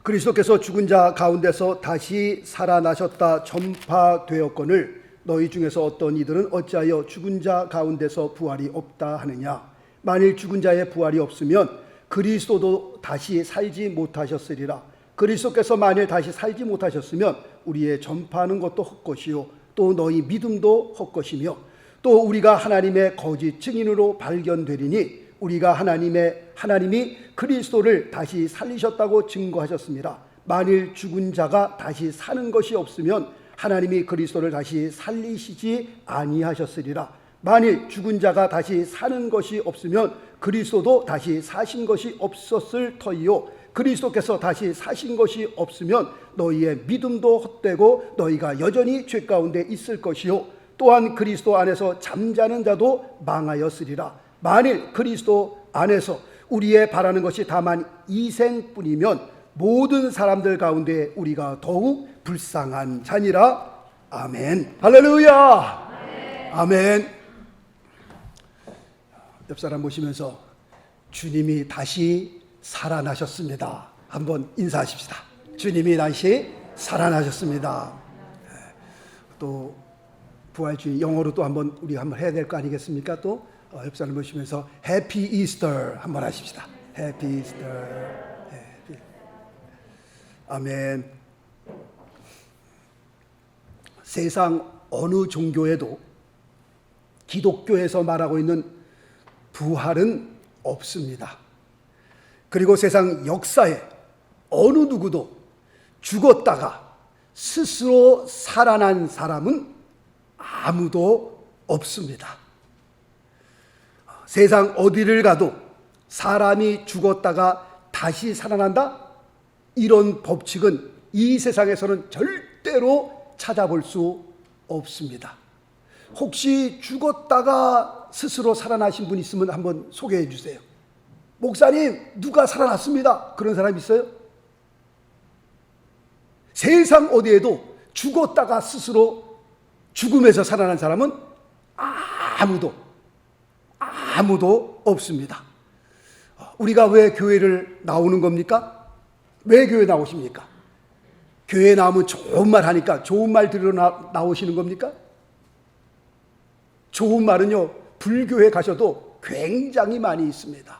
그리스도께서 죽은 자 가운데서 다시 살아나셨다 전파되었거늘 너희 중에서 어떤 이들은 어찌하여 죽은 자 가운데서 부활이 없다 하느냐. 만일 죽은 자의 부활이 없으면 그리스도도 다시 살지 못하셨으리라. 그리스도께서 만일 다시 살지 못하셨으면 우리의 전파하는 것도 헛것이요 또 너희 믿음도 헛것이며 또 우리가 하나님의 거짓 증인으로 발견되리니 우리가 하나님이 그리스도를 다시 살리셨다고 증거하셨습니다. 만일 죽은 자가 다시 사는 것이 없으면 하나님이 그리스도를 다시 살리시지 아니하셨으리라. 만일 죽은 자가 다시 사는 것이 없으면 그리스도도 다시 사신 것이 없었을 터이요 그리스도께서 다시 사신 것이 없으면 너희의 믿음도 헛되고 너희가 여전히 죄 가운데 있을 것이요 또한 그리스도 안에서 잠자는 자도 망하였으리라. 만일 그리스도 안에서 우리의 바라는 것이 다만 이생뿐이면 모든 사람들 가운데 우리가 더욱 불쌍한 자니라. 아멘. 할렐루야. 아멘. 옆 사람 보시면서 주님이 다시 살아나셨습니다. 한번 인사하십시다. 주님이 다시 살아나셨습니다. 또 부활주의 영어로 또 한번 우리가 한번 해야 될 거 아니겠습니까? 또 옆 사람 보시면서 해피 이스터 한번 하십시다. 해피 이스터. 아멘. 세상 어느 종교에도 기독교에서 말하고 있는 부활은 없습니다. 그리고 세상 역사에 어느 누구도 죽었다가 스스로 살아난 사람은 아무도 없습니다. 세상 어디를 가도 사람이 죽었다가 다시 살아난다? 이런 법칙은 이 세상에서는 절대로 찾아볼 수 없습니다. 혹시 죽었다가 스스로 살아나신 분 있으면 한번 소개해 주세요. 목사님, 누가 살아났습니다. 그런 사람 있어요? 세상 어디에도 죽었다가 스스로 죽음에서 살아난 사람은 아무도 없습니다. 우리가 왜 교회를 나오는 겁니까? 왜 교회 나오십니까? 교회 나오면 좋은 말 하니까 좋은 말 들으러 나오시는 겁니까? 좋은 말은요, 불교에 가셔도 굉장히 많이 있습니다.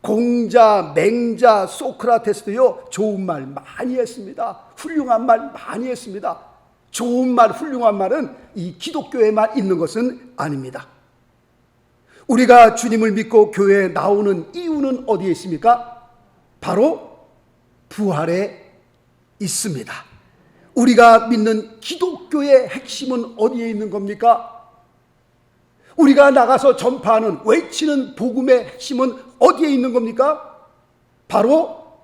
공자, 맹자, 소크라테스도요, 좋은 말 많이 했습니다. 훌륭한 말 많이 했습니다. 좋은 말, 훌륭한 말은 이 기독교에만 있는 것은 아닙니다. 우리가 주님을 믿고 교회에 나오는 이유는 어디에 있습니까? 바로 부활에 있습니다. 우리가 믿는 기독교의 핵심은 어디에 있는 겁니까? 우리가 나가서 전파하는 외치는 복음의 핵심은 어디에 있는 겁니까? 바로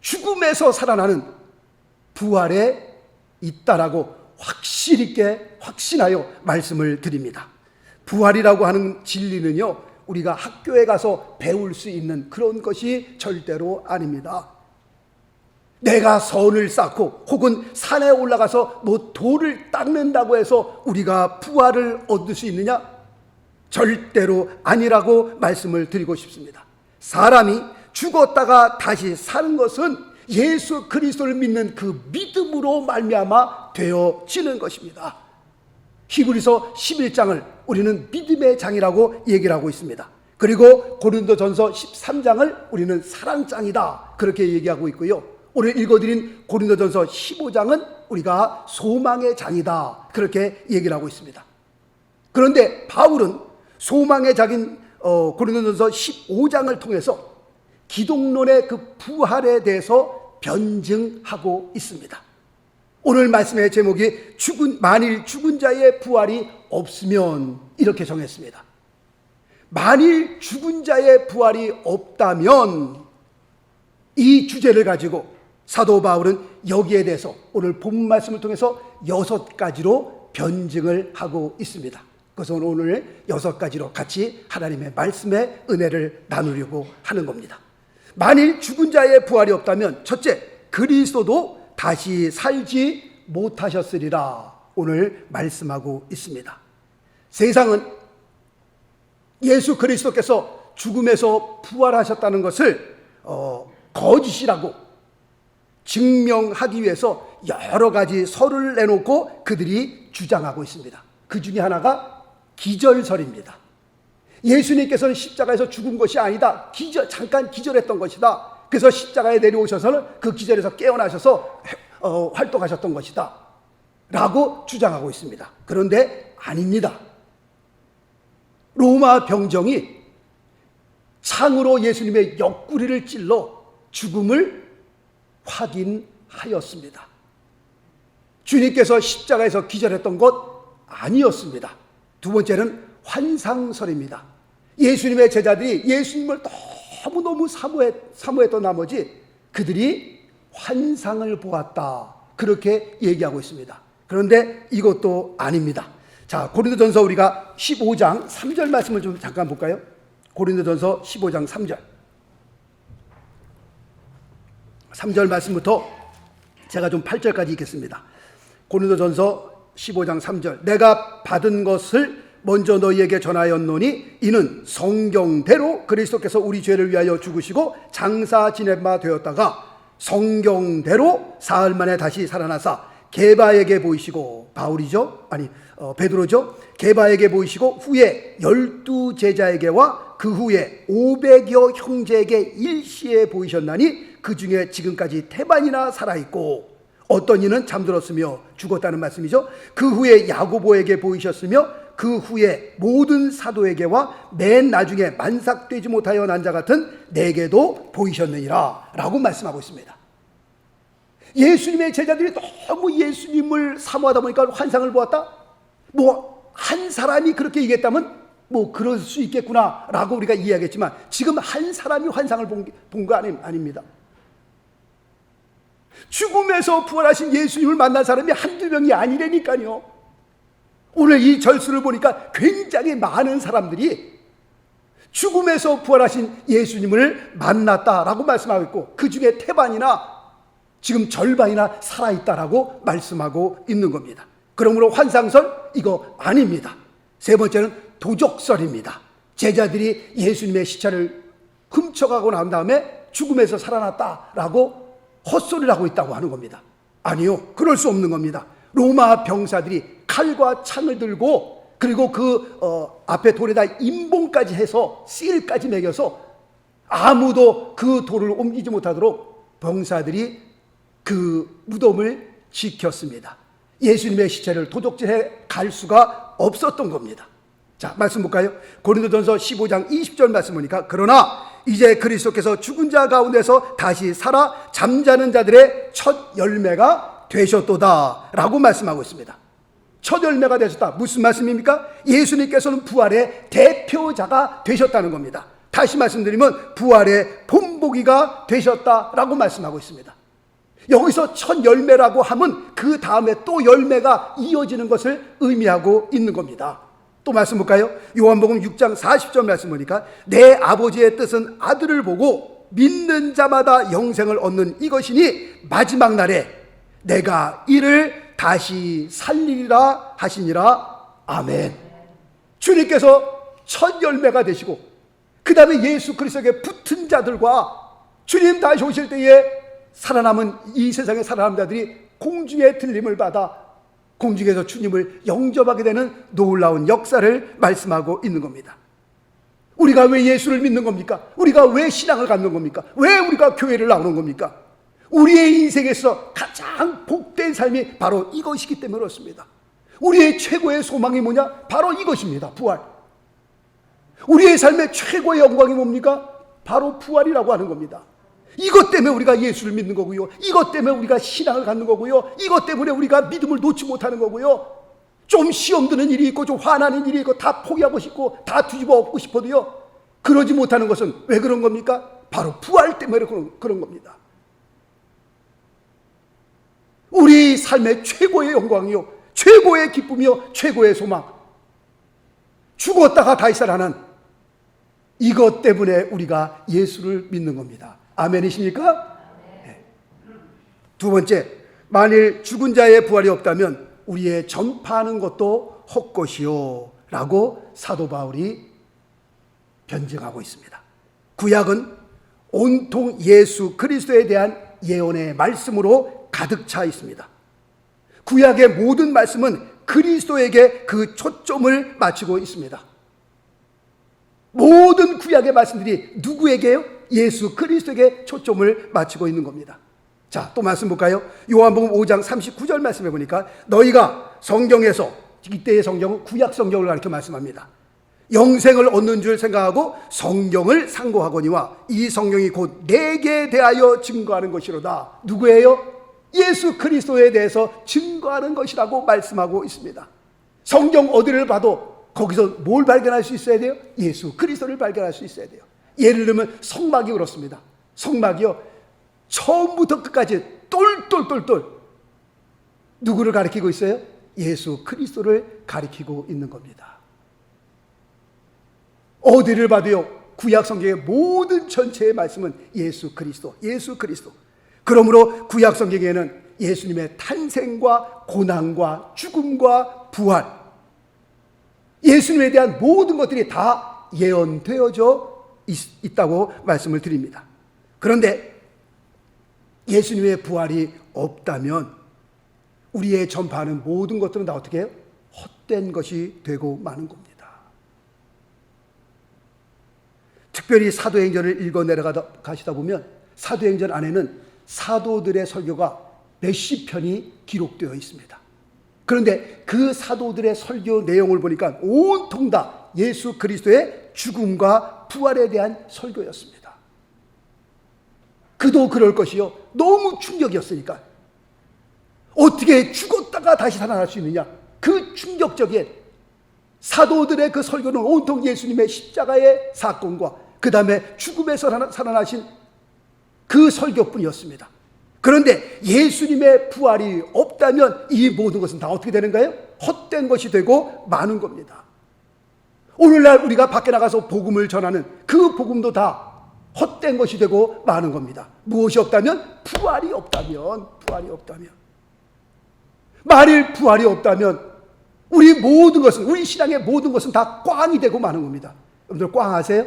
죽음에서 살아나는 부활에 있다라고 확실 있게 확신하여 말씀을 드립니다. 부활이라고 하는 진리는요, 우리가 학교에 가서 배울 수 있는 그런 것이 절대로 아닙니다. 내가 선을 쌓고 혹은 산에 올라가서 뭐 돌을 닦는다고 해서 우리가 부활을 얻을 수 있느냐? 절대로 아니라고 말씀을 드리고 싶습니다. 사람이 죽었다가 다시 사는 것은 예수 그리스도를 믿는 그 믿음으로 말미암아 되어지는 것입니다. 히브리서 11장을 우리는 믿음의 장이라고 얘기를 하고 있습니다. 그리고 고린도전서 13장을 우리는 사랑장이다 그렇게 얘기하고 있고요. 오늘 읽어드린 고린도전서 15장은 우리가 소망의 장이다 그렇게 얘기를 하고 있습니다. 그런데 바울은 소망의 장인 고린도전서 15장을 통해서 기독론의 그 부활에 대해서 변증하고 있습니다. 오늘 말씀의 제목이 만일 죽은 자의 부활이 없으면 이렇게 정했습니다. 만일 죽은 자의 부활이 없다면 이 주제를 가지고 사도 바울은 여기에 대해서 오늘 본문 말씀을 통해서 6가지로 변증을 하고 있습니다. 그것은 오늘 6가지로 같이 하나님의 말씀의 은혜를 나누려고 하는 겁니다. 만일 죽은 자의 부활이 없다면 첫째, 그리스도도 다시 살지 못하셨으리라 오늘 말씀하고 있습니다. 세상은 예수 그리스도께서 죽음에서 부활하셨다는 것을 거짓이라고 증명하기 위해서 여러 가지 설을 내놓고 그들이 주장하고 있습니다. 그 중에 하나가 기절설입니다. 예수님께서는 십자가에서 죽은 것이 아니다. 잠깐 기절했던 것이다. 그래서 십자가에 내려오셔서는 그 기절에서 깨어나셔서 활동하셨던 것이다 라고 주장하고 있습니다. 그런데 아닙니다. 로마 병정이 창으로 예수님의 옆구리를 찔러 죽음을 확인하였습니다. 주님께서 십자가에서 기절했던 것 아니었습니다. 두 번째는 환상설입니다. 예수님의 제자들이 예수님을 너무너무 사모했던 나머지 그들이 환상을 보았다, 그렇게 얘기하고 있습니다. 그런데 이것도 아닙니다. 자, 고린도전서 우리가 15장 3절 말씀을 좀 잠깐 볼까요? 고린도전서 15장 3절 말씀부터 제가 좀 8절까지 읽겠습니다. 고린도전서 15장 3절. 내가 받은 것을 먼저 너희에게 전하였노니 이는 성경대로 그리스도께서 우리 죄를 위하여 죽으시고 장사 지낸 바 되었다가 성경대로 사흘 만에 다시 살아나사 게바에게 보이시고, 바울이죠? 아니 베드로죠? 게바에게 보이시고 후에 12 제자에게와 그 후에 500여 형제에게 일시에 보이셨나니 그 중에 지금까지 태반이나 살아있고 어떤 이는 잠들었으며 죽었다는 말씀이죠. 그 후에 야고보에게 보이셨으며 그 후에 모든 사도에게와 맨 나중에 만삭되지 못하여 난 자 같은 내게도 보이셨느니라 라고 말씀하고 있습니다. 예수님의 제자들이 너무 예수님을 사모하다 보니까 환상을 보았다? 한 사람이 그렇게 얘기했다면 그럴 수 있겠구나 라고 우리가 이해하겠지만 지금 한 사람이 환상을 본 거 아닙니다. 죽음에서 부활하신 예수님을 만난 사람이 한두 명이 아니라니까요. 오늘 이 절수를 보니까 굉장히 많은 사람들이 죽음에서 부활하신 예수님을 만났다라고 말씀하고 있고 그 중에 태반이나 지금 절반이나 살아있다라고 말씀하고 있는 겁니다. 그러므로 환상설 이거 아닙니다. 세 번째는 도적설입니다. 제자들이 예수님의 시체를 훔쳐가고 난 다음에 죽음에서 살아났다라고 헛소리를 하고 있다고 하는 겁니다. 아니요, 그럴 수 없는 겁니다. 로마 병사들이 칼과 창을 들고 그리고 그 앞에 돌에다 임봉까지 해서 실까지 매겨서 아무도 그 돌을 옮기지 못하도록 병사들이 그 무덤을 지켰습니다. 예수님의 시체를 도적질해 갈 수가 없었던 겁니다. 자, 말씀 볼까요? 고린도전서 15장 20절 말씀 보니까 그러나 이제 그리스도께서 죽은 자 가운데서 다시 살아 잠자는 자들의 첫 열매가 되셨도다 라고 말씀하고 있습니다. 첫 열매가 되셨다. 무슨 말씀입니까? 예수님께서는 부활의 대표자가 되셨다는 겁니다. 다시 말씀드리면 부활의 본보기가 되셨다라고 말씀하고 있습니다. 여기서 첫 열매라고 하면 그 다음에 또 열매가 이어지는 것을 의미하고 있는 겁니다. 또 말씀 볼까요? 요한복음 6장 40절 말씀 보니까 내 아버지의 뜻은 아들을 보고 믿는 자마다 영생을 얻는 이것이니 마지막 날에 내가 이를 다시 살리리라 하시니라. 아멘. 주님께서 첫 열매가 되시고 그 다음에 예수 그리스도에게 붙은 자들과 주님 다시 오실 때에 살아남은 이 세상에 살아남은 자들이 공중의 들림을 받아 공중에서 주님을 영접하게 되는 놀라운 역사를 말씀하고 있는 겁니다. 우리가 왜 예수를 믿는 겁니까? 우리가 왜 신앙을 갖는 겁니까? 왜 우리가 교회를 나오는 겁니까? 우리의 인생에서 가장 복된 삶이 바로 이것이기 때문에 그렇습니다. 우리의 최고의 소망이 뭐냐? 바로 이것입니다. 부활. 우리의 삶의 최고의 영광이 뭡니까? 바로 부활이라고 하는 겁니다. 이것 때문에 우리가 예수를 믿는 거고요. 이것 때문에 우리가 신앙을 갖는 거고요. 이것 때문에 우리가 믿음을 놓지 못하는 거고요. 좀 시험 드는 일이 있고 좀 화나는 일이 있고 다 포기하고 싶고 다 뒤집어 엎고 싶어도요. 그러지 못하는 것은 왜 그런 겁니까? 바로 부활 때문에 그런 겁니다. 우리 삶의 최고의 영광이요, 최고의 기쁨이요, 최고의 소망, 죽었다가 다시 살아난 이것 때문에 우리가 예수를 믿는 겁니다. 아멘이십니까? 네. 두 번째, 만일 죽은 자의 부활이 없다면 우리의 전파하는 것도 헛것이요 라고 사도 바울이 변증하고 있습니다. 구약은 온통 예수 그리스도에 대한 예언의 말씀으로 가득 차 있습니다. 구약의 모든 말씀은 그리스도에게 그 초점을 맞추고 있습니다. 모든 구약의 말씀들이 누구에게요? 예수 그리스도에게 초점을 맞추고 있는 겁니다. 자, 또 말씀 볼까요? 요한복음 5장 39절 말씀해 보니까 너희가 성경에서, 이때의 성경은 구약 성경을 가리켜 말씀합니다. 영생을 얻는 줄 생각하고 성경을 상고하거니와 이 성경이 곧 내게 대하여 증거하는 것이로다. 누구예요? 예수 그리스도에 대해서 증거하는 것이라고 말씀하고 있습니다. 성경 어디를 봐도 거기서 뭘 발견할 수 있어야 돼요? 예수 그리스도를 발견할 수 있어야 돼요. 예를 들면 성막이 그렇습니다. 성막이요, 처음부터 끝까지 똘똘똘똘 누구를 가리키고 있어요? 예수 그리스도를 가리키고 있는 겁니다. 어디를 봐도요, 구약 성경의 모든 전체의 말씀은 예수 그리스도, 예수 그리스도. 그러므로 구약 성경에는 예수님의 탄생과 고난과 죽음과 부활, 예수님에 대한 모든 것들이 다 예언되어져 있다고 말씀을 드립니다. 그런데 예수님의 부활이 없다면 우리의 전파하는 모든 것들은 다 어떻게 해요? 헛된 것이 되고 마는 겁니다. 특별히 사도행전을 읽어 내려가시다 보면 사도행전 안에는 사도들의 설교가 몇십 편이 기록되어 있습니다. 그런데 그 사도들의 설교 내용을 보니까 온통 다 예수 그리스도의 죽음과 부활에 대한 설교였습니다. 그도 그럴 것이요, 너무 충격이었으니까. 어떻게 죽었다가 다시 살아날 수 있느냐, 그 충격적인 사도들의 그 설교는 온통 예수님의 십자가의 사건과 그 다음에 죽음에서 살아나신 그 설교뿐이었습니다. 그런데 예수님의 부활이 없다면 이 모든 것은 다 어떻게 되는 거예요? 헛된 것이 되고 마는 겁니다. 오늘날 우리가 밖에 나가서 복음을 전하는 그 복음도 다 헛된 것이 되고 마는 겁니다. 무엇이 없다면? 부활이 없다면. 만일 부활이 없다면 우리 모든 것은, 우리 신앙의 모든 것은 다 꽝이 되고 마는 겁니다. 여러분들 꽝 아세요?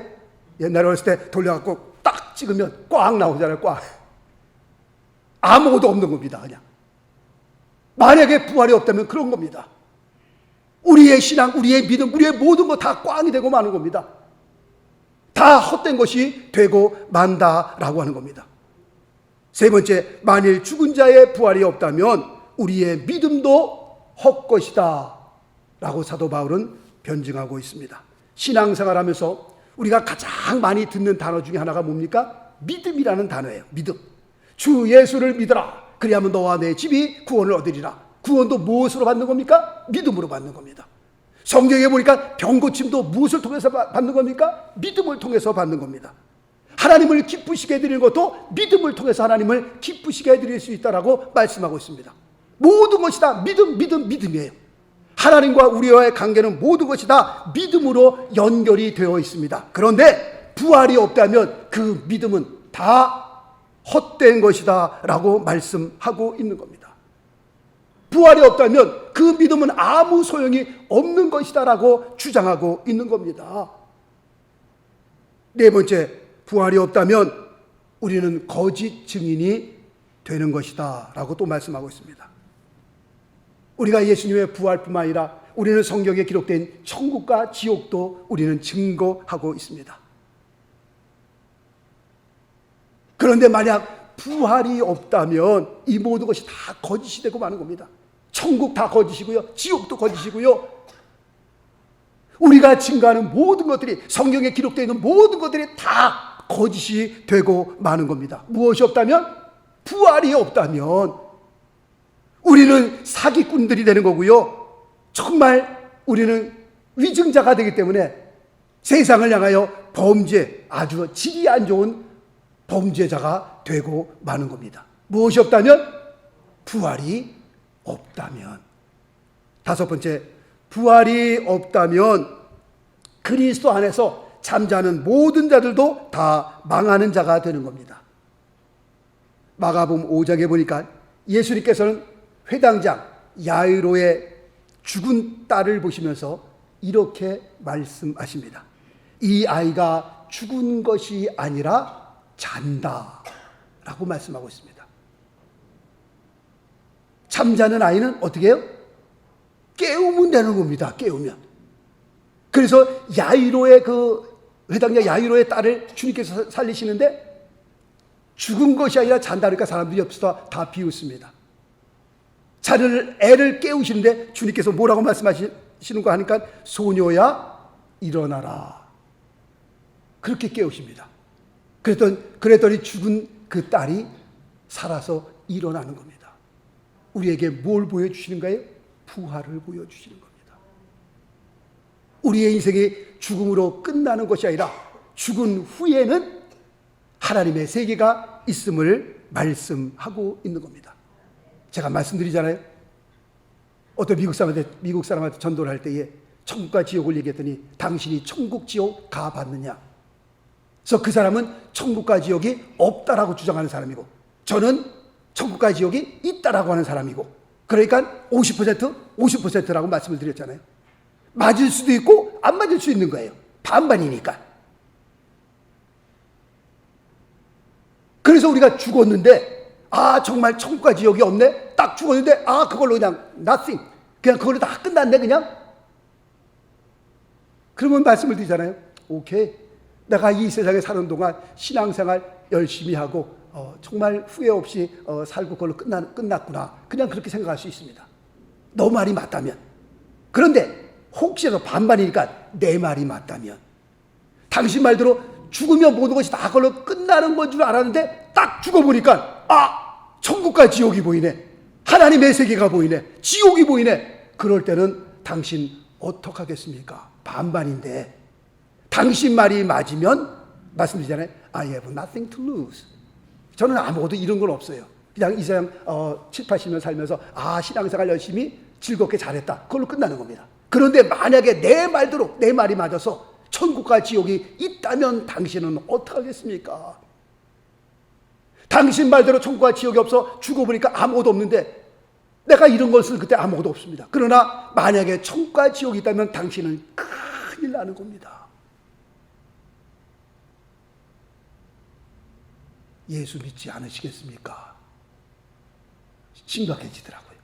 옛날에 어렸을 때 돌려갖고 딱 찍으면 꽝 나오잖아요. 꽝. 아무것도 없는 겁니다. 그냥. 만약에 부활이 없다면 그런 겁니다. 우리의 신앙, 우리의 믿음, 우리의 모든 것 다 꽝이 되고 마는 겁니다. 다 헛된 것이 되고 만다라고 하는 겁니다. 세 번째, 만일 죽은 자의 부활이 없다면 우리의 믿음도 헛것이다 라고 사도 바울은 변증하고 있습니다. 신앙생활하면서 우리가 가장 많이 듣는 단어 중에 하나가 뭡니까? 믿음이라는 단어예요. 믿음. 주 예수를 믿어라. 그리하면 너와 내 집이 구원을 얻으리라. 구원도 무엇으로 받는 겁니까? 믿음으로 받는 겁니다. 성경에 보니까 병고침도 무엇을 통해서 받는 겁니까? 믿음을 통해서 받는 겁니다. 하나님을 기쁘시게 해드리는 것도 믿음을 통해서 하나님을 기쁘시게 해드릴 수 있다라고 말씀하고 있습니다. 모든 것이 다 믿음이에요. 하나님과 우리와의 관계는 모든 것이 다 믿음으로 연결이 되어 있습니다. 그런데 부활이 없다면 그 믿음은 다 헛된 것이다 라고 말씀하고 있는 겁니다. 부활이 없다면 그 믿음은 아무 소용이 없는 것이다 라고 주장하고 있는 겁니다. 네 번째, 부활이 없다면 우리는 거짓 증인이 되는 것이다 라고 또 말씀하고 있습니다. 우리가 예수님의 부활뿐만 아니라 우리는 성경에 기록된 천국과 지옥도 우리는 증거하고 있습니다. 그런데 만약 부활이 없다면 이 모든 것이 다 거짓이 되고 마는 겁니다. 천국 다 거짓이고요, 지옥도 거짓이고요, 우리가 증거하는 모든 것들이, 성경에 기록되어 있는 모든 것들이 다 거짓이 되고 마는 겁니다. 무엇이 없다면? 부활이 없다면 우리는 사기꾼들이 되는 거고요, 정말 우리는 위증자가 되기 때문에 세상을 향하여 범죄, 아주 질이 안 좋은 범죄자가 되고 마는 겁니다. 무엇이 없다면? 부활이 없다면. 다섯 번째, 부활이 없다면 그리스도 안에서 잠자는 모든 자들도 다 망하는 자가 되는 겁니다. 마가복음 5장에 보니까 예수님께서는 회당장 야이로의 죽은 딸을 보시면서 이렇게 말씀하십니다. 이 아이가 죽은 것이 아니라 잔다 라고 말씀하고 있습니다. 잠자는 아이는 어떻게 해요? 깨우면 되는 겁니다. 깨우면. 그래서 야이로의 회당자 야이로의 딸을 주님께서 살리시는데 죽은 것이 아니라 잔다 그러니까 사람들이 옆에서 다 비웃습니다. 애를 깨우시는데 주님께서 뭐라고 말씀하시는가 하니까 소녀야 일어나라. 그렇게 깨우십니다. 그랬더니 죽은 그 딸이 살아서 일어나는 겁니다. 우리에게 뭘 보여주시는가요? 부활을 보여주시는 겁니다. 우리의 인생이 죽음으로 끝나는 것이 아니라 죽은 후에는 하나님의 세계가 있음을 말씀하고 있는 겁니다. 제가 말씀드리잖아요. 어떤 미국 사람한테 전도를 할 때에 천국과 지옥을 얘기했더니 당신이 천국 지옥 가봤느냐? 그래서 그 사람은 천국과 지옥이 없다라고 주장하는 사람이고 저는 천국과 지옥이 있다라고 하는 사람이고 그러니까 50%라고 말씀을 드렸잖아요. 맞을 수도 있고 안 맞을 수 있는 거예요. 반반이니까. 그래서 우리가 죽었는데 정말 천국과 지옥이 없네? 딱 죽었는데 그걸로 그냥 nothing. 그냥 그걸로 다 끝났네 그냥? 그러면 말씀을 드리잖아요. 오케이. 내가 이 세상에 사는 동안 신앙생활 열심히 하고 정말 후회 없이 살고 그걸로 끝났구나. 그냥 그렇게 생각할 수 있습니다. 너 말이 맞다면. 그런데 혹시라도 반반이니까 내 말이 맞다면 당신 말대로 죽으면 모든 것이 다 그걸로 끝나는 건 줄 알았는데 딱 죽어보니까 천국과 지옥이 보이네. 하나님의 세계가 보이네. 지옥이 보이네. 그럴 때는 당신 어떡하겠습니까? 반반인데 당신 말이 맞으면 말씀드리잖아요. I have nothing to lose. 저는 아무것도 잃은 건 없어요. 그냥 이 세상 7, 80년 살면서 신앙생활 열심히 즐겁게 잘했다. 그걸로 끝나는 겁니다. 그런데 만약에 내 말이 맞아서 천국과 지옥이 있다면 당신은 어떡하겠습니까? 당신 말대로 천국과 지옥이 없어 죽어보니까 아무것도 없는데 내가 잃은 것은 그때 아무것도 없습니다. 그러나 만약에 천국과 지옥이 있다면 당신은 큰일 나는 겁니다. 예수 믿지 않으시겠습니까? 심각해지더라고요.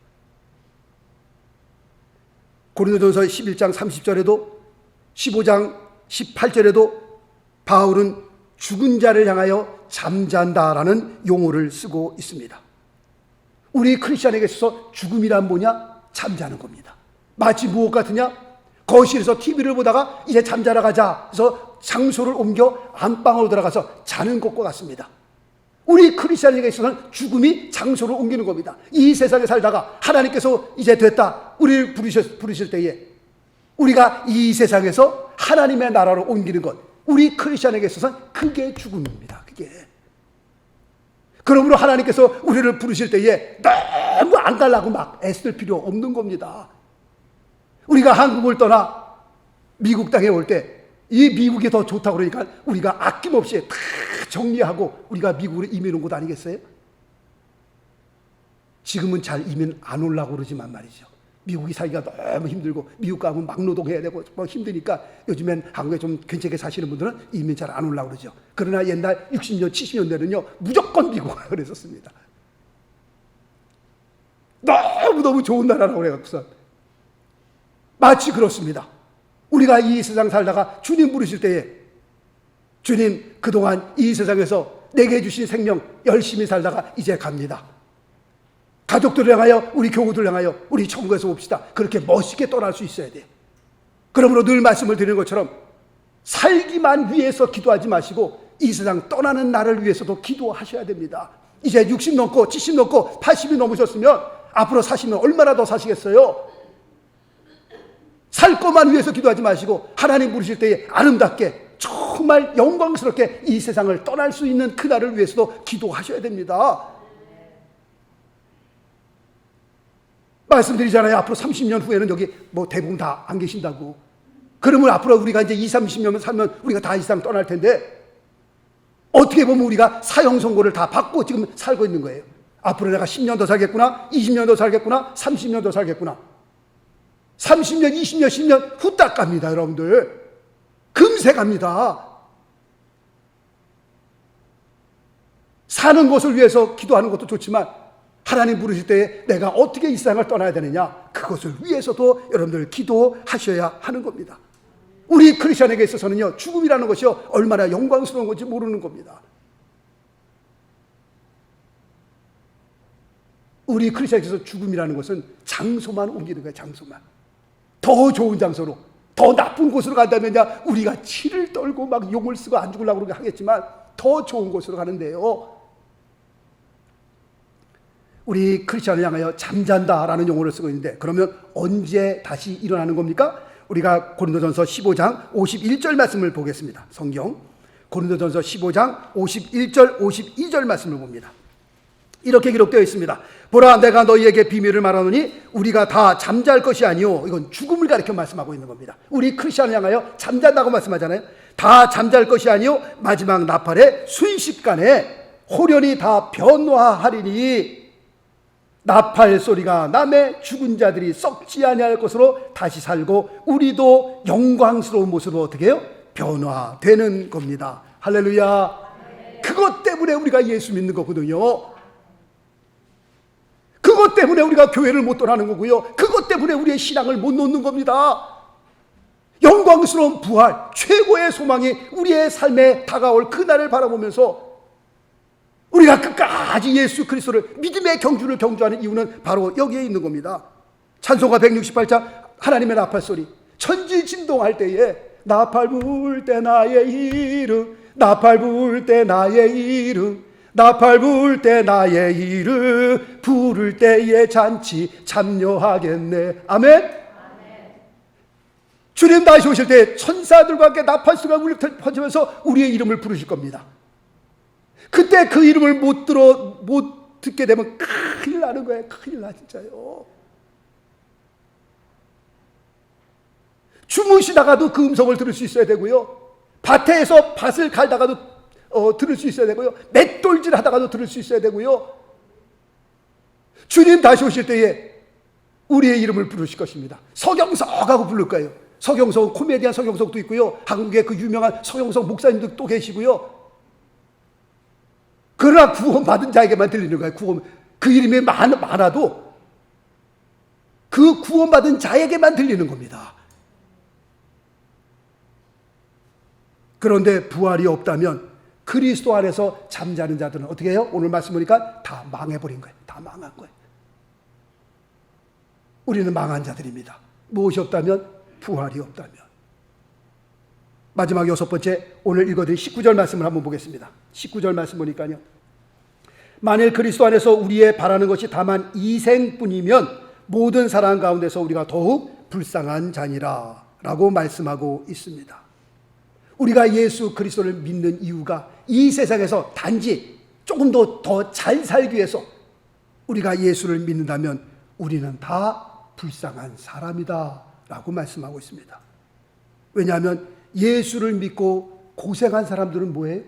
고린도전서 11장 30절에도 15장 18절에도 바울은 죽은 자를 향하여 잠잔다라는 용어를 쓰고 있습니다. 우리 크리스천에게 있어서 죽음이란 뭐냐? 잠자는 겁니다. 마치 무엇 같으냐? 거실에서 TV를 보다가 이제 잠자러 가자 해서 장소를 옮겨 안방으로 들어가서 자는 것과 같습니다. 우리 크리스천에게 있어서는 죽음이 장소를 옮기는 겁니다. 이 세상에 살다가 하나님께서 이제 됐다 우리를 부르실 때에 우리가 이 세상에서 하나님의 나라로 옮기는 것, 우리 크리스천에게 있어서는 그게 죽음입니다. 그게. 그러므로 하나님께서 우리를 부르실 때에 너무 안 가려고 막 애쓸 필요 없는 겁니다. 우리가 한국을 떠나 미국 땅에 올 때 이 미국이 더 좋다고 그러니까 우리가 아낌없이 다 정리하고 우리가 미국으로 이민 온 것 아니겠어요? 지금은 잘 이민 안 오려고 그러지만 말이죠. 미국이 살기가 너무 힘들고 미국 가면 막노동해야 되고 뭐 힘드니까 요즘엔 한국에 좀 괜찮게 사시는 분들은 이민 잘 안 오려고 그러죠. 그러나 옛날 60년, 70년대는요 무조건 미국을 그랬었습니다. 너무너무 좋은 나라라고 그래갖고서 마치 그렇습니다. 우리가 이 세상 살다가 주님 부르실 때에 주님 그동안 이 세상에서 내게 주신 생명 열심히 살다가 이제 갑니다. 가족들을 향하여 우리 교우들을 향하여 우리 천국에서 옵시다. 그렇게 멋있게 떠날 수 있어야 돼요. 그러므로 늘 말씀을 드리는 것처럼 살기만 위해서 기도하지 마시고 이 세상 떠나는 날을 위해서도 기도하셔야 됩니다. 이제 60 넘고 70 넘고 80이 넘으셨으면 앞으로 사시면 얼마나 더 사시겠어요? 살 것만 위해서 기도하지 마시고 하나님 부르실 때에 아름답게 정말 영광스럽게 이 세상을 떠날 수 있는 그날을 위해서도 기도하셔야 됩니다. 말씀드리잖아요. 앞으로 30년 후에는 여기 뭐 대부분 다 안 계신다고. 그러면 앞으로 우리가 이제 20, 30년 살면 우리가 다 이 세상 떠날 텐데 어떻게 보면 우리가 사형 선고를 다 받고 지금 살고 있는 거예요. 앞으로 내가 10년 더 살겠구나, 20년 더 살겠구나, 30년 더 살겠구나. 30년, 20년, 10년 후딱 갑니다, 여러분들. 금세 갑니다. 사는 것을 위해서 기도하는 것도 좋지만 하나님 부르실 때 내가 어떻게 이 세상을 떠나야 되느냐, 그것을 위해서도 여러분들 기도하셔야 하는 겁니다. 우리 크리스천에게 있어서는요, 죽음이라는 것이 얼마나 영광스러운 건지 모르는 겁니다. 우리 크리스천에게서 죽음이라는 것은 장소만 옮기는 거예요. 장소만. 더 좋은 장소로, 더 나쁜 곳으로 간다면 우리가 치를 떨고 막 용을 쓰고 안 죽으려고 그렇게 하겠지만 더 좋은 곳으로 가는데요, 우리 크리스천을 향하여 잠잔다라는 용어를 쓰고 있는데, 그러면 언제 다시 일어나는 겁니까? 우리가 고린도전서 15장 51절 말씀을 보겠습니다. 성경 고린도전서 15장 51절 52절 말씀을 봅니다. 이렇게 기록되어 있습니다. 보라, 내가 너희에게 비밀을 말하노니 우리가 다 잠잘 것이 아니요. 이건 죽음을 가리켜 말씀하고 있는 겁니다. 우리 크리스천을 향하여 잠잔다고 말씀하잖아요. 다 잠잘 것이 아니요, 마지막 나팔에 순식간에 호련히 다 변화하리니 나팔 소리가 나매 죽은 자들이 썩지 아니할 것으로 다시 살고 우리도 영광스러운 모습으로 어떻게 해요? 변화되는 겁니다. 할렐루야. 그것 때문에 우리가 예수 믿는 거거든요. 그것 때문에 우리가 교회를 못 떠나는 거고요. 그것 때문에 우리의 신앙을 못 놓는 겁니다. 영광스러운 부활, 최고의 소망이 우리의 삶에 다가올 그날을 바라보면서 우리가 끝까지 예수 그리스도를 믿음의 경주를 경주하는 이유는 바로 여기에 있는 겁니다. 찬송가 168장 하나님의 나팔 소리, 천지 진동할 때에 나팔 불 때 나의 이름, 나팔 불 때 나의 이름, 나팔 불 때 나의 이름, 부를 때에 잔치 참여하겠네. 아멘. 주님 다시 오실 때 천사들과 함께 나팔 소리가 울려 퍼지면서 우리의 이름을 부르실 겁니다. 그때 그 이름을 못 듣게 되면 큰일 나는 거예요. 큰일 나, 진짜요. 주무시다가도 그 음성을 들을 수 있어야 되고요, 밭에서 밭을 갈다가도 들을 수 있어야 되고요, 맷돌질 하다가도 들을 수 있어야 되고요. 주님 다시 오실 때에 우리의 이름을 부르실 것입니다. 서경석 하고 부를 거예요. 서경석, 코미디언 서경석도 있고요, 한국의 그 유명한 서경석 목사님도 또 계시고요. 그러나 구원받은 자에게만 들리는 거예요. 그 이름이 많아도 그 구원받은 자에게만 들리는 겁니다. 그런데 부활이 없다면 그리스도 안에서 잠자는 자들은 어떻게 해요? 오늘 말씀 보니까 다 망해버린 거예요. 다 망한 거예요. 우리는 망한 자들입니다. 무엇이 없다면? 부활이 없다면. 마지막 6번째, 오늘 읽어드린 19절 말씀을 한번 보겠습니다. 19절 말씀 보니까요, 만일 그리스도 안에서 우리의 바라는 것이 다만 이생뿐이면 모든 사랑 가운데서 우리가 더욱 불쌍한 자니라 라고 말씀하고 있습니다. 우리가 예수 그리스도를 믿는 이유가 이 세상에서 단지 조금 더 잘 살기 위해서 우리가 예수를 믿는다면 우리는 다 불쌍한 사람이다 라고 말씀하고 있습니다. 왜냐하면 예수를 믿고 고생한 사람들은 뭐예요?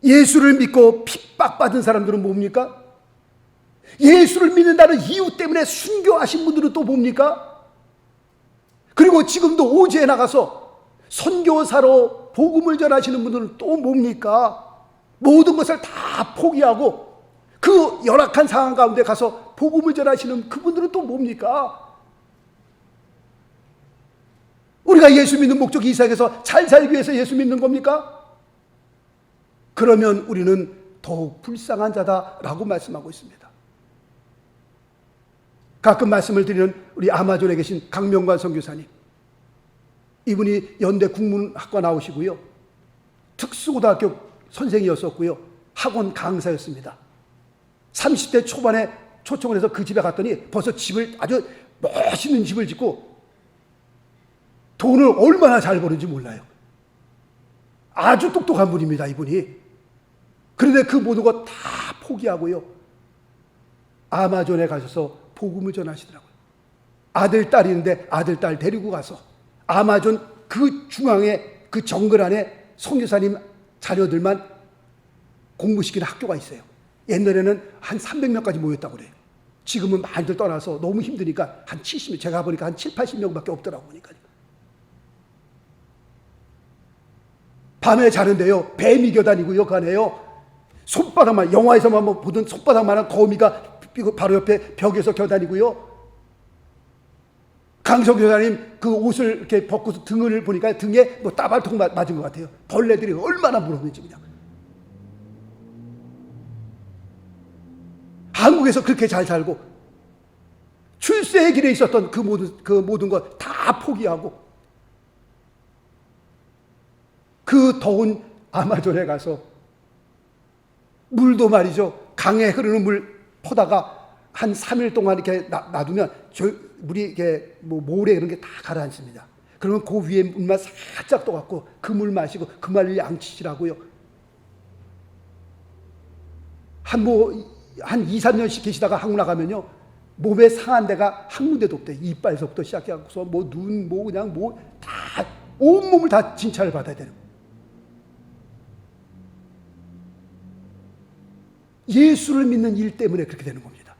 예수를 믿고 핍박받은 사람들은 뭡니까? 예수를 믿는다는 이유 때문에 순교하신 분들은 또 뭡니까? 그리고 지금도 오지에 나가서 선교사로 복음을 전하시는 분들은 또 뭡니까? 모든 것을 다 포기하고 그 열악한 상황 가운데 가서 복음을 전하시는 그분들은 또 뭡니까? 우리가 예수 믿는 목적이 이 세상에서 잘 살기 위해서 예수 믿는 겁니까? 그러면 우리는 더욱 불쌍한 자다라고 말씀하고 있습니다. 가끔 말씀을 드리는 우리 아마존에 계신 강명관 선교사님, 이분이 연대 국문학과 나오시고요, 특수고등학교 선생이었었고요, 학원 강사였습니다. 30대 초반에 초청을 해서 그 집에 갔더니 벌써 집을, 아주 멋있는 집을 짓고 돈을 얼마나 잘 버는지 몰라요. 아주 똑똑한 분입니다, 이분이. 그런데 그 모든 거 다 포기하고요, 아마존에 가셔서 복음을 전하시더라고요. 아들, 딸이 있는데 아들, 딸 데리고 가서 아마존 그 중앙에 그 정글 안에 선교사님 자녀들만 공부시키는 학교가 있어요. 옛날에는 한 300명까지 모였다고 그래요. 지금은 많이들 떠나서 너무 힘드니까 한 70명, 제가 보니까 한 7, 80명밖에 없더라고 보니까요. 밤에 자는데요, 뱀 이겨 다니고요, 그 안에요. 손바닥만, 영화에서만 보던 손바닥만한 거미가 바로 옆에 벽에서 겨다니고요. 강성 교사님 그 옷을 이렇게 벗고서 등을 보니까 등에 뭐 따발통 맞은 것 같아요. 벌레들이 얼마나 물었는지 그냥. 한국에서 그렇게 잘 살고 출세의 길에 있었던 그 모든 것 다 포기하고 그 더운 아마존에 가서 물도 말이죠. 강에 흐르는 물 퍼다가 한 3일 동안 이렇게 놔두면 물이 이렇게 뭐 모래 이런 게 다 가라앉습니다. 그러면 그 위에 물만 살짝 떠갖고 그 물 마시고 그 말을 양치시라고요. 한 2, 3년씩 계시다가 한국 나가면요. 몸에 상한 데가 한 군데도 없대. 이빨서부터 시작해서 뭐 눈, 뭐 그냥 뭐 다 온몸을 다 진찰을 받아야 되는 거예요. 예수를 믿는 일 때문에 그렇게 되는 겁니다.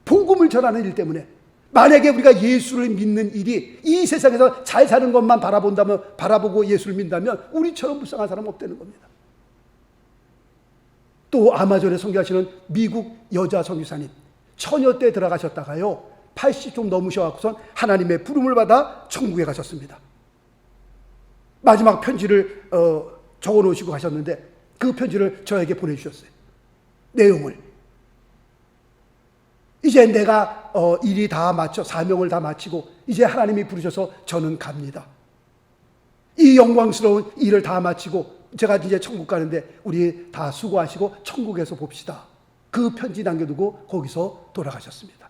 복음을 전하는 일 때문에. 만약에 우리가 예수를 믿는 일이 이 세상에서 잘 사는 것만 바라보고 예수를 믿는다면 우리처럼 불쌍한 사람은 없다는 겁니다. 또 아마존에 선교하시는 미국 여자 선교사님, 처녀 때 들어가셨다가요 80 좀 넘으셔갖고선 하나님의 부름을 받아 천국에 가셨습니다. 마지막 편지를 적어 놓으시고 가셨는데 그 편지를 저에게 보내주셨어요. 내용을 이제 내가 일이 다 마쳐 사명을 다 마치고 이제 하나님이 부르셔서 저는 갑니다. 이 영광스러운 일을 다 마치고 제가 이제 천국 가는데 우리 다 수고하시고 천국에서 봅시다. 그 편지 남겨두고 거기서 돌아가셨습니다.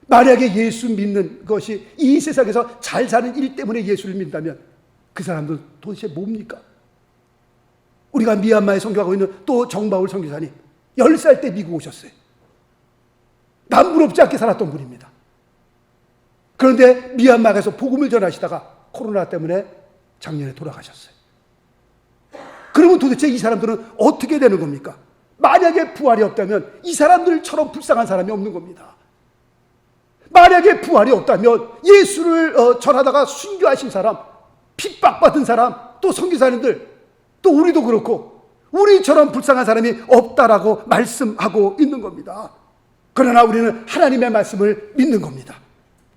만약에 예수 믿는 것이 이 세상에서 잘 사는 일 때문에 예수를 믿는다면 그 사람들 도대체 뭡니까? 우리가 미얀마에 선교하고 있는 또 정바울 선교사님 10살 때 미국 오셨어요. 남부럽지 않게 살았던 분입니다. 그런데 미얀마에서 복음을 전하시다가 코로나 때문에 작년에 돌아가셨어요. 그러면 도대체 이 사람들은 어떻게 되는 겁니까? 만약에 부활이 없다면 이 사람들처럼 불쌍한 사람이 없는 겁니다. 만약에 부활이 없다면 예수를 전하다가 순교하신 사람, 핍박받은 사람, 또 선교사님들, 또 우리도 그렇고 우리처럼 불쌍한 사람이 없다라고 말씀하고 있는 겁니다. 그러나 우리는 하나님의 말씀을 믿는 겁니다.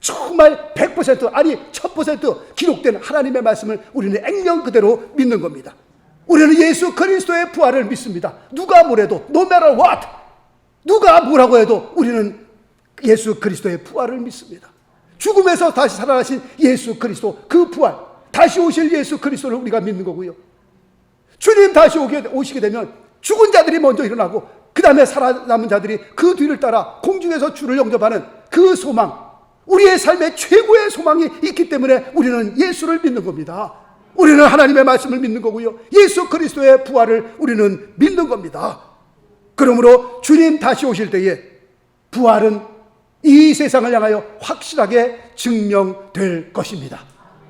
정말 100% 아니 1000% 기록된 하나님의 말씀을 우리는 액면 그대로 믿는 겁니다. 우리는 예수 그리스도의 부활을 믿습니다. 누가 뭐래도 no matter what, 누가 뭐라고 해도 우리는 예수 그리스도의 부활을 믿습니다. 죽음에서 다시 살아나신 예수 그리스도, 그 부활, 다시 오실 예수 그리스도를 우리가 믿는 거고요. 주님 다시 오시게 되면 죽은 자들이 먼저 일어나고 그 다음에 살아남은 자들이 그 뒤를 따라 공중에서 주를 영접하는 그 소망, 우리의 삶의 최고의 소망이 있기 때문에 우리는 예수를 믿는 겁니다. 우리는 하나님의 말씀을 믿는 거고요. 예수 그리스도의 부활을 우리는 믿는 겁니다. 그러므로 주님 다시 오실 때에 부활은 이 세상을 향하여 확실하게 증명될 것입니다.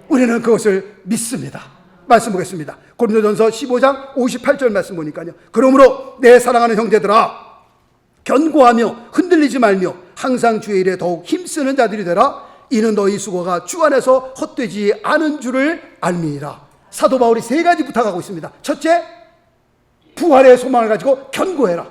우리는 그것을 믿습니다. 말씀 보겠습니다. 고린도전서 15장 58절 말씀 보니까요. 그러므로 내 사랑하는 형제들아, 견고하며 흔들리지 말며 항상 주의 일에 더욱 힘쓰는 자들이 되라. 이는 너희 수고가 주 안에서 헛되지 않은 줄을 알미니라. 사도 바울이 3가지 부탁하고 있습니다. 첫째, 부활의 소망을 가지고 견고해라.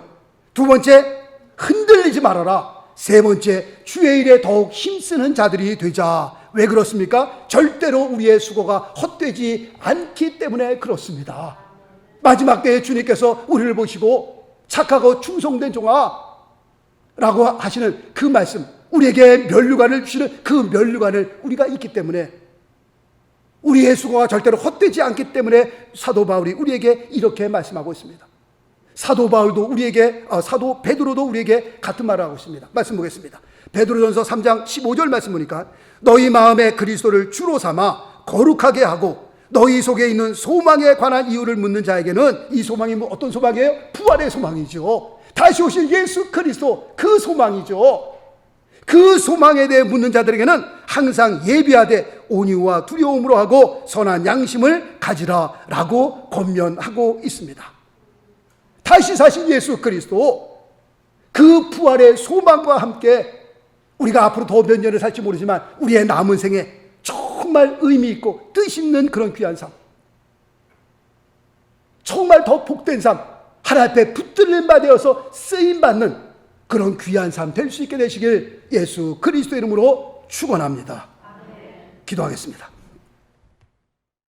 두 번째, 흔들리지 말아라. 세 번째, 주의 일에 더욱 힘쓰는 자들이 되자. 왜 그렇습니까? 절대로 우리의 수고가 헛되지 않기 때문에 그렇습니다. 마지막 때에 주님께서 우리를 보시고 착하고 충성된 종아 라고 하시는 그 말씀, 우리에게 면류관을 주시는 그 면류관을 우리가 있기 때문에 우리의 수고가 절대로 헛되지 않기 때문에 사도 바울이 우리에게 이렇게 말씀하고 있습니다. 사도 베드로도 우리에게 같은 말을 하고 있습니다. 말씀 보겠습니다. 베드로전서 3장 15절 말씀 보니까 너희 마음에 그리스도를 주로 삼아 거룩하게 하고 너희 속에 있는 소망에 관한 이유를 묻는 자에게는 이 소망이 어떤 소망이에요? 부활의 소망이죠. 다시 오실 예수 그리스도, 그 소망이죠. 그 소망에 대해 묻는 자들에게는 항상 예비하되 온유와 두려움으로 하고 선한 양심을 가지라 라고 권면하고 있습니다. 다시 사신 예수 그리스도, 그 부활의 소망과 함께 우리가 앞으로 더 몇 년을 살지 모르지만 우리의 남은 생에 정말 의미 있고 뜻 있는 그런 귀한 삶, 정말 더 복된 삶, 하나님 앞에 붙들림 받아서 쓰임받는 그런 귀한 삶 될 수 있게 되시길 예수 그리스도 이름으로 축원합니다. 기도하겠습니다.